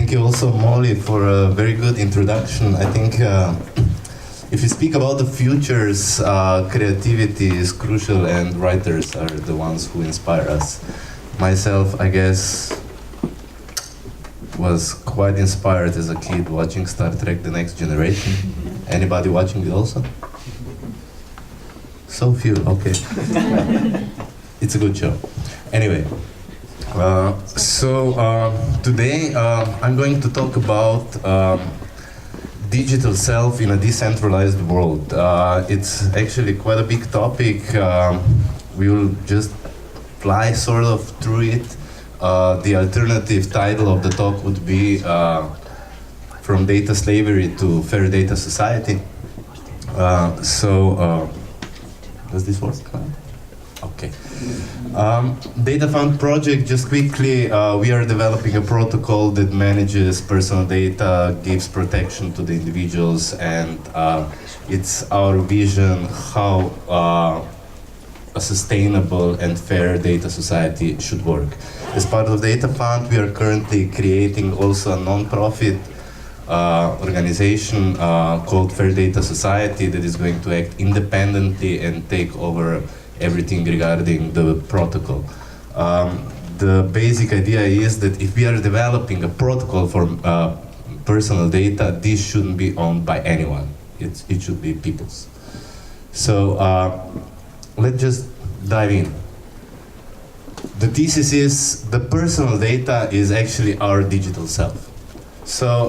thank you also, Molly, for a very good introduction. I think if you speak about the futures, creativity is crucial, and writers are the ones who inspire us. Myself, I guess, was quite inspired as a kid watching Star Trek: The Next Generation. Anybody watching it also? So few, okay. It's a good show. Anyway, today I'm going to talk about digital self in a decentralized world. It's actually quite a big topic. We will just fly sort of through it. The alternative title of the talk would be From Data Slavery to Fair Data Society. Does this work? Okay. Data Fund project, just quickly, we are developing a protocol that manages personal data, gives protection to the individuals, and it's our vision how a sustainable and fair data society should work. As part of Data Fund, we are currently creating also a non-profit organization called Fair Data Society that is going to act independently and take over everything regarding the protocol. The basic idea is that if we are developing a protocol for personal data, this shouldn't be owned by anyone. It should be people's. So let's just dive in. The thesis is the personal data is actually our digital self. So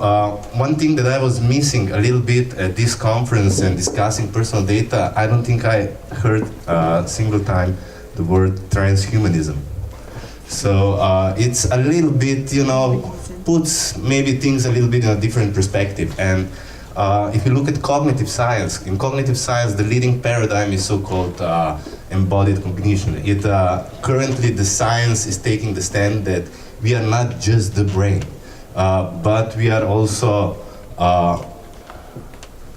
one thing that I was missing a little bit at this conference and discussing personal data, I don't think I heard a single time the word transhumanism. So it's a little bit, puts maybe things a little bit in a different perspective. And if you look at cognitive science, in cognitive science, the leading paradigm is so-called embodied cognition. Currently, the science is taking the stand that we are not just the brain. But we are also,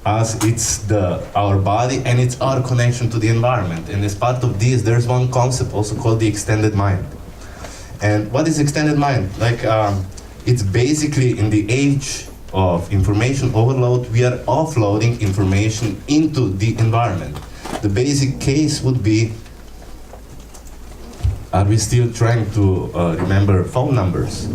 it's our body and it's our connection to the environment. And as part of this, there's one concept also called the extended mind. And what is extended mind? It's basically in the age of information overload, we are offloading information into the environment. The basic case would be, are we still trying to remember phone numbers?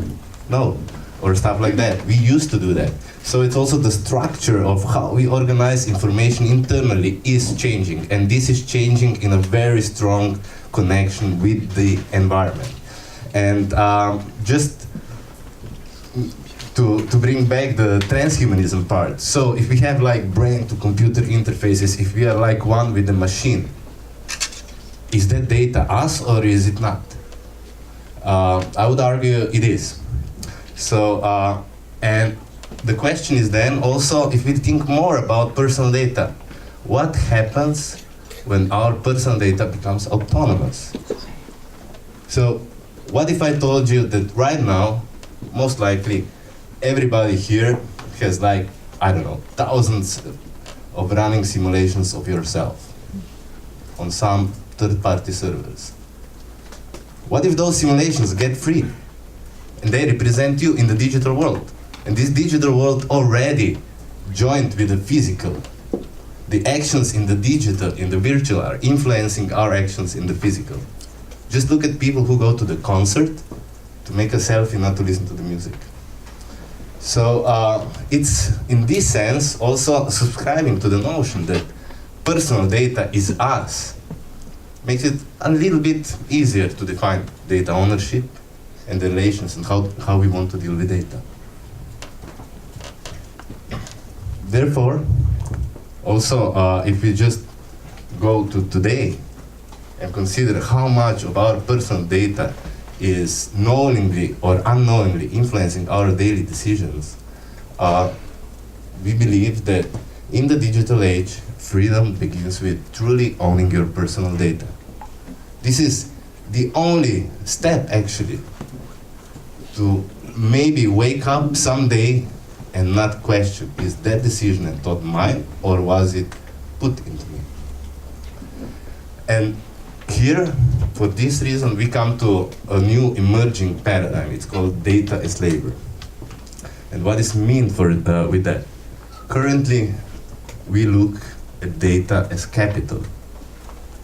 No. Or stuff like that. We used to do that. So it's also the structure of how we organize information internally is changing, and this is changing in a very strong connection with the environment. And just to bring back the transhumanism part, so if we have like brain to computer interfaces, if we are like one with the machine, is that data us or is it not? I would argue it is. So, and the question is then also, if we think more about personal data, what happens when our personal data becomes autonomous? So, what if I told you that right now, most likely, everybody here has like, I don't know, thousands of running simulations of yourself on some third-party servers. What if those simulations get free? And they represent you in the digital world. And this digital world already joined with the physical. The actions in the digital, in the virtual, are influencing our actions in the physical. Just look at people who go to the concert to make a selfie, not to listen to the music. So it's, in this sense, also subscribing to the notion that personal data is us. Makes it a little bit easier to define data ownership and the relations and how we want to deal with data. Therefore, also, if we just go to today and consider how much of our personal data is knowingly or unknowingly influencing our daily decisions, we believe that in the digital age, freedom begins with truly owning your personal data. This is the only step, actually, to maybe wake up someday and not question, is that decision and thought mine, or was it put into me? And here, for this reason, we come to a new emerging paradigm. It's called data as labor. And what is mean for with that? Currently, we look at data as capital.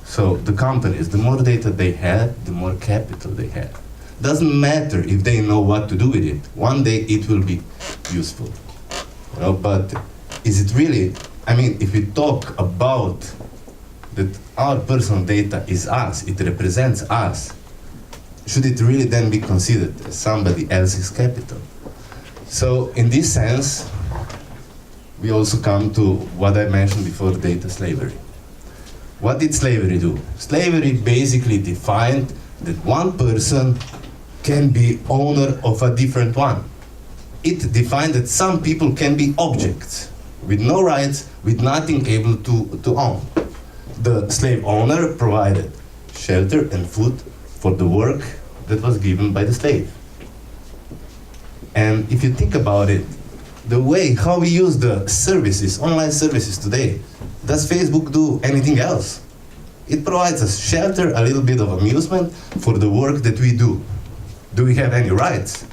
So the companies, the more data they have, the more capital they have. Doesn't matter if they know what to do with it. One day it will be useful. You know, but is it really, I mean, if we talk about that our personal data is us, it represents us, should it really then be considered as somebody else's capital? So in this sense, we also come to what I mentioned before, data slavery. What did slavery do? Slavery basically defined that one person can be owner of a different one. It defined that some people can be objects with no rights, with nothing able to own. The slave owner provided shelter and food for the work that was given by the slave. And if you think about it, the way how we use the services, online services today, does Facebook do anything else? It provides us shelter, a little bit of amusement for the work that we do. Do we have any rights?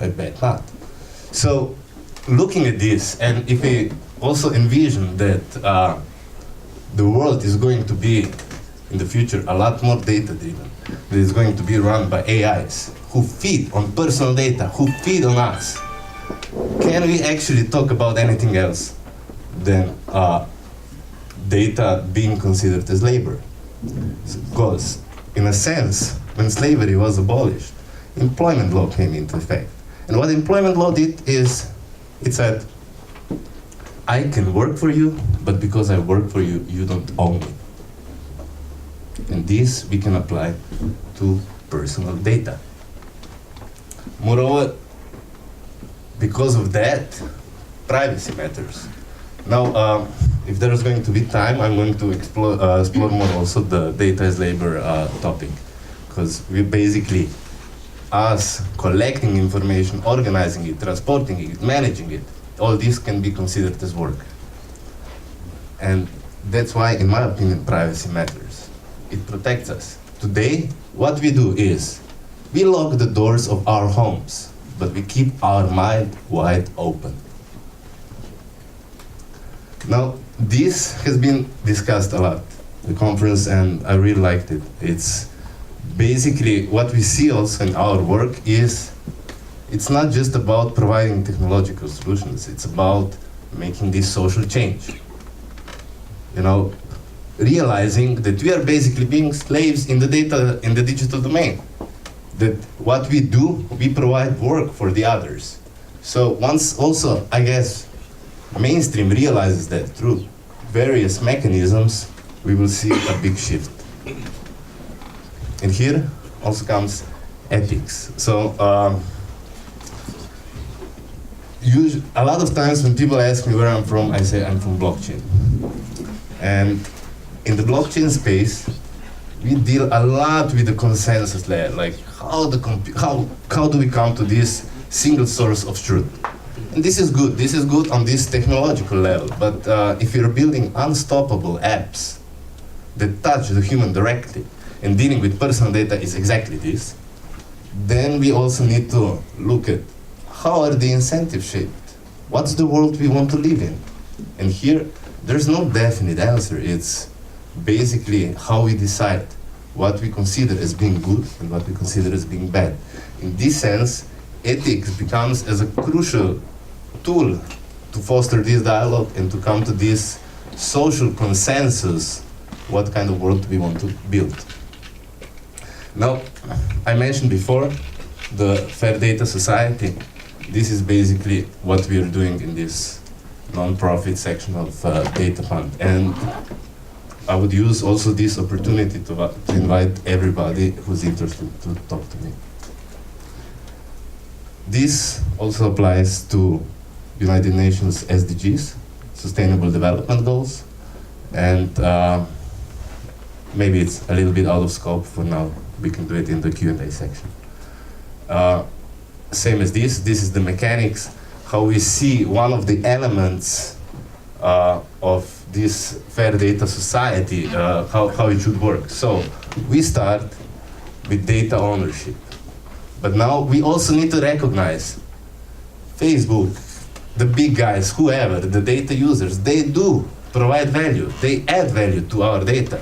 I bet not. So, looking at this, and if we also envision that the world is going to be, in the future, a lot more data-driven, that is going to be run by AIs, who feed on personal data, who feed on us, can we actually talk about anything else than data being considered as labor? Because, in a sense, when slavery was abolished, employment law came into effect. And what employment law did is, it said, I can work for you, but because I work for you, you don't own me. And this we can apply to personal data. Moreover, because of that, privacy matters. Now, if there is going to be time, I'm going to explore more also the data as labor topic. Because we basically, us collecting information, organizing it, transporting it, managing it, all this can be considered as work. And that's why, in my opinion, privacy matters. It protects us. Today, what we do is, we lock the doors of our homes, but we keep our mind wide open. Now, this has been discussed a lot, the conference, and I really liked it. It's basically what we see also in our work is, it's not just about providing technological solutions, it's about making this social change. You know, realizing that we are basically being slaves in the data, in the digital domain. That what we do, we provide work for the others. So once also, I guess, mainstream realizes that through various mechanisms, we will see a big shift. And here also comes ethics. So a lot of times when people ask me where I'm from, I say I'm from blockchain. And in the blockchain space, we deal a lot with the consensus layer, like how do we come to this single source of truth? And this is good on this technological level, but if you're building unstoppable apps that touch the human directly, and dealing with personal data is exactly this, then we also need to look at how are the incentives shaped? What's the world we want to live in? And here, there's no definite answer. It's basically how we decide what we consider as being good and what we consider as being bad. In this sense, ethics becomes as a crucial tool to foster this dialogue and to come to this social consensus, what kind of world we want to build. Now, I mentioned before the Fair Data Society. This is basically what we are doing in this non-profit section of Data Fund. And I would use also this opportunity to invite everybody who's interested to talk to me. This also applies to United Nations SDGs, Sustainable Development Goals, and maybe it's a little bit out of scope for now. We can do it in the Q&A section. Same as this is the mechanics, how we see one of the elements of this Fair Data Society, how it should work. So we start with data ownership. But now we also need to recognize Facebook, the big guys, whoever, the data users, they do provide value. They add value to our data.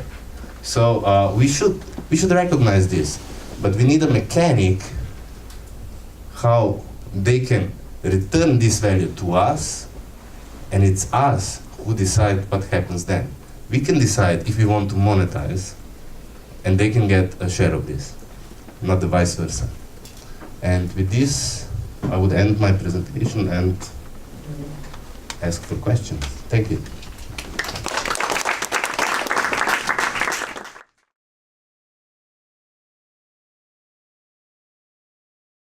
So we should recognize this, but we need a mechanic how they can return this value to us, and it's us who decide what happens then. We can decide if we want to monetize, and they can get a share of this, not the vice versa. And with this, I would end my presentation and ask for questions. Thank you.